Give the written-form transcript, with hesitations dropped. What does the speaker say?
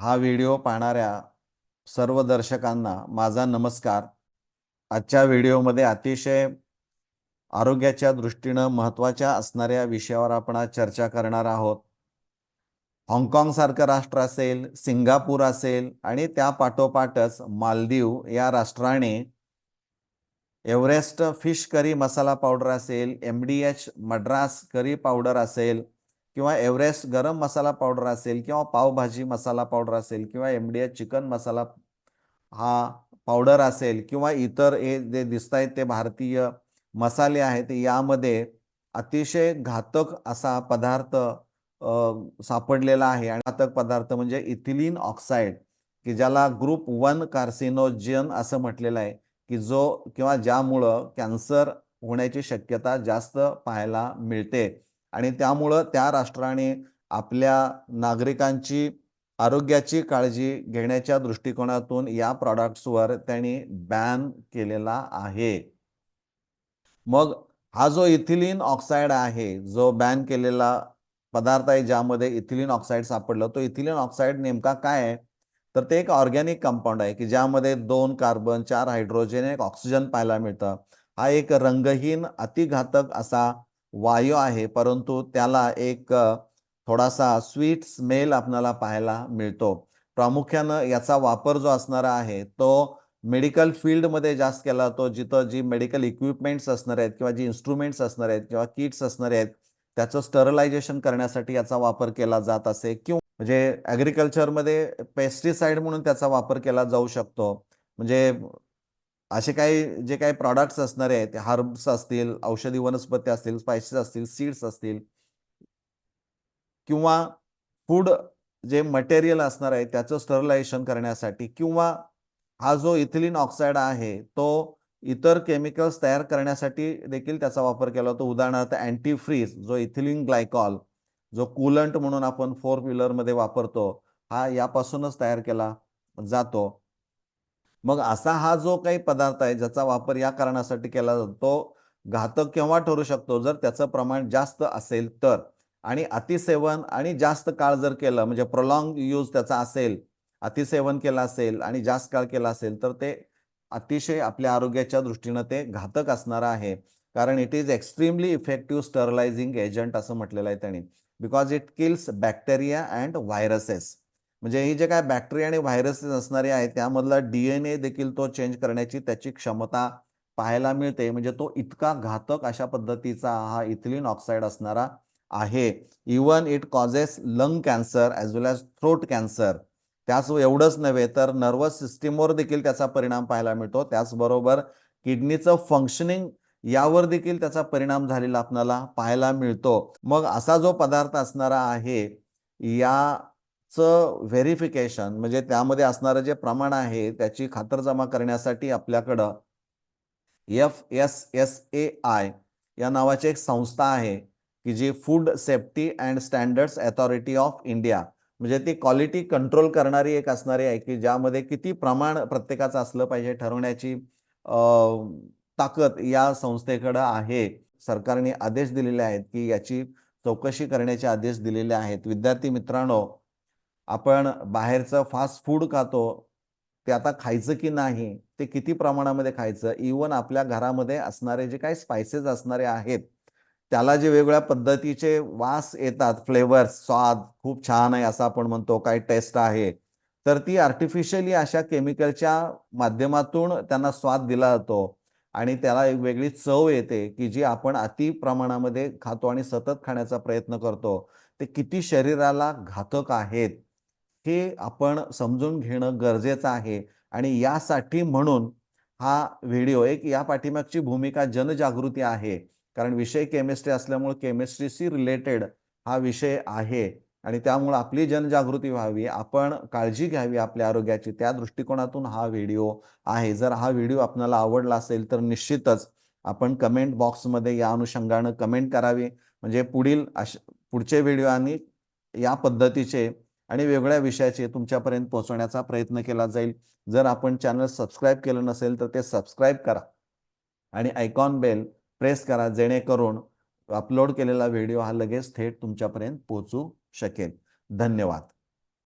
हा व्हिडिओ पाहणाऱ्या सर्व दर्शकांना माझा नमस्कार. आजच्या व्हिडिओमध्ये अतिशय आरोग्याच्या दृष्टीने महत्त्वाच्या असणाऱ्या विषयावर आपण आज चर्चा करणार आहोत. हाँगकाँग सारखं राष्ट्र असेल, सिंगापूर असेल आणि त्या पाठोपाठच मालदीव या राष्ट्राने एव्हरेस्ट फिश करी मसाला पावडर असेल, MDH मद्रास करी पावडर असेल किंवा एव्हरेस्ट गरम मसाला पावडर असेल किंवा पावभाजी मसाला पावडर असेल किंवा MDH चिकन मसाला हा पावडर असेल किंवा इतर हे जे दिसत आहेत ते भारतीय मसाले आहेत, यामध्ये अतिशय घातक असा पदार्थ सापडलेला आहे. आणि घातक पदार्थ म्हणजे इथिलीन ऑक्साईड, की ज्याला ग्रुप 1 कार्सिनोजन असं म्हटलेलं आहे, की जो किंवा ज्यामुळं कॅन्सर होण्याची शक्यता जास्त पाहायला मिळते. आणि त्यामुळं त्या राष्ट्राने आपल्या नागरिकांची आरोग्याची काळजी घेण्याच्या दृष्टिकोनातून या प्रॉडक्ट्सवर त्यांनी बॅन केलेला आहे. मग हा जो इथिलीन ऑक्साईड आहे, जो बॅन केलेला पदार्थ आहे, ज्यामध्ये इथिलीन ऑक्साईड सापडलं, तो इथिलीन ऑक्साईड नेमका काय आहे? तर ते एक ऑर्गॅनिक कंपाऊंड आहे, की ज्यामध्ये 2 कार्बन, 4 हायड्रोजन, 1 ऑक्सिजन पाहायला मिळतं. हा एक रंगहीन, अतिघातक असा वायू आहे, परंतु त्याला एक थोडासा स्वीट स्मेल आपल्याला पाहायला मिळतो. प्रामुख्यानं याचा वापर जो असणारा आहे, तो मेडिकल फील्डमध्ये जास्त केला जातो, जिथं जी मेडिकल इक्विपमेंट्स असणार आहेत किंवा जी इन्स्ट्रुमेंट्स असणार आहेत किंवा किट्स असणार आहेत, त्याचं स्टरलायझेशन करण्यासाठी याचा वापर केला जात असे, किंवा म्हणजे ॲग्रीकल्चरमध्ये पेस्टिसाइड म्हणून त्याचा वापर केला जाऊ शकतो. म्हणजे असे काही जे काही प्रॉडक्ट्स असणार आहेत, हर्ब्स असतील, औषधी वनस्पती असतील, स्पाइसेस असतील, सीड्स असतील किंवा फूड जे मटेरियल असणार आहे त्याचं स्टरलायझेशन करण्यासाठी, किंवा हा जो इथिलीन ऑक्साईड आहे, तो इतर केमिकल्स तयार करण्यासाठी देखील त्याचा वापर केला जातो. उदाहरणार्थ अँटीफ्रीज, जो इथिलीन ग्लायकॉल, जो कूलंट म्हणून आपण फोर व्हीलरमध्ये वापरतो, हा यापासूनच तयार केला जातो. मग असा हा जो काही पदार्थ आहे, ज्याचा वापर या कारणासाठी केला जातो, तो घातक केव्हा ठरू शकतो? जर त्याचं प्रमाण जास्त असेल तर. आणि अतिसेवन आणि जास्त काळ जर केलं, म्हणजे प्रोलॉंग यूज त्याचा असेल, अतिसेवन केलं असेल आणि जास्त काळ केला असेल, तर ते अतिशय आपल्या आरोग्याच्या दृष्टीनं ते घातक असणार आहे. कारण it is extremely effective sterilising agent असं म्हटलेलं आहे त्यांनी. Because it kills bacteria and viruses. म्हणजे ही जे काही बॅक्टेरिया आणि व्हायरसेस असणारे आहेत, त्यामधला DNA देखील तो चेंज करण्याची त्याची क्षमता पाहायला मिळते. म्हणजे तो इतका घातक अशा पद्धतीचा हा इथिलीन ऑक्साईड असणारा आहे. Even it causes lung cancer as well as throat cancer. त्याच एवढंच नव्हे तर नर्व्हस सिस्टीमवर देखील त्याचा परिणाम पाहायला मिळतो. त्याचबरोबर किडनीचं फंक्शनिंग यावर देखील त्याचा परिणाम झालेला आपल्याला पाहायला मिळतो. मग असा जो पदार्थ असणारा आहे, याचं व्हेरिफिकेशन म्हणजे त्यामध्ये असणारं जे प्रमाण आहे, त्याची खातरजमा करण्यासाठी आपल्याकडं FSSAI या नावाची एक संस्था आहे, की जी food safety and standards authority of India, म्हणजे ती क्वालिटी कंट्रोल करणारी एक असणारी आहे, की ज्यामध्ये किती प्रमाण प्रत्येकाचं असलं पाहिजे ठरवण्याची ताकद या संस्थेकडे आहे. सरकारने आदेश दिलेले आहेत, की याची चौकशी करण्याचे आदेश दिलेले आहेत. विद्यार्थी मित्रांनो, आपण बाहेरचं फास्ट फूड खातो, ते आता खायचं की नाही, ते किती प्रमाणामध्ये खायचं, इव्हन आपल्या घरामध्ये असणारे जे काही स्पाइसेस असणारे आहेत, त्याला जे वेगवेगळ्या पद्धतीचे वास येतात, फ्लेवर्स, स्वाद खूप छान आहे असं आपण म्हणतो, काय टेस्ट आहे. तर ती आर्टिफिशियली अशा केमिकलच्या माध्यमातून त्यांना स्वाद दिला जातो आणि त्याला एक वेगळी चव येते, की जी आपण अति प्रमाणामध्ये खातो आणि सतत खाण्याचा प्रयत्न करतो. ते किती शरीराला घातक आहेत, हे आपण समजून घेणं गरजेचं आहे. आणि यासाठी म्हणून हा व्हिडिओ, एक या पाठीमागची भूमिका जनजागृती आहे. कारण विषय केमिस्ट्री असल्यामुळे केमिस्ट्रीशी रिलेटेड हा विषय आहे आणि त्यामुळे आपली जनजागृती व्हावी, आपण काळजी घ्यावी आपल्या आरोग्याची, त्या दृष्टिकोनातून हा व्हिडिओ आहे. जर हा व्हिडिओ आपल्याला आवडला असेल तर निश्चितच आपण कमेंट बॉक्समध्ये या अनुषंगानं कमेंट करावी. म्हणजे पुढचे व्हिडिओ आणि या पद्धतीचे आणि वेगळ्या विषयाचे तुमच्यापर्यंत पोहोचवण्याचा प्रयत्न केला जाईल. जर आपण चॅनल सबस्क्राईब केलं नसेल तर ते सबस्क्राईब करा आणि आयकॉन बेल प्रेस करा, जेणेकरून अपलोड केलेला व्हिडिओ हा लगेच थेट तुमच्यापर्यंत पोहोचू शकेल. धन्यवाद.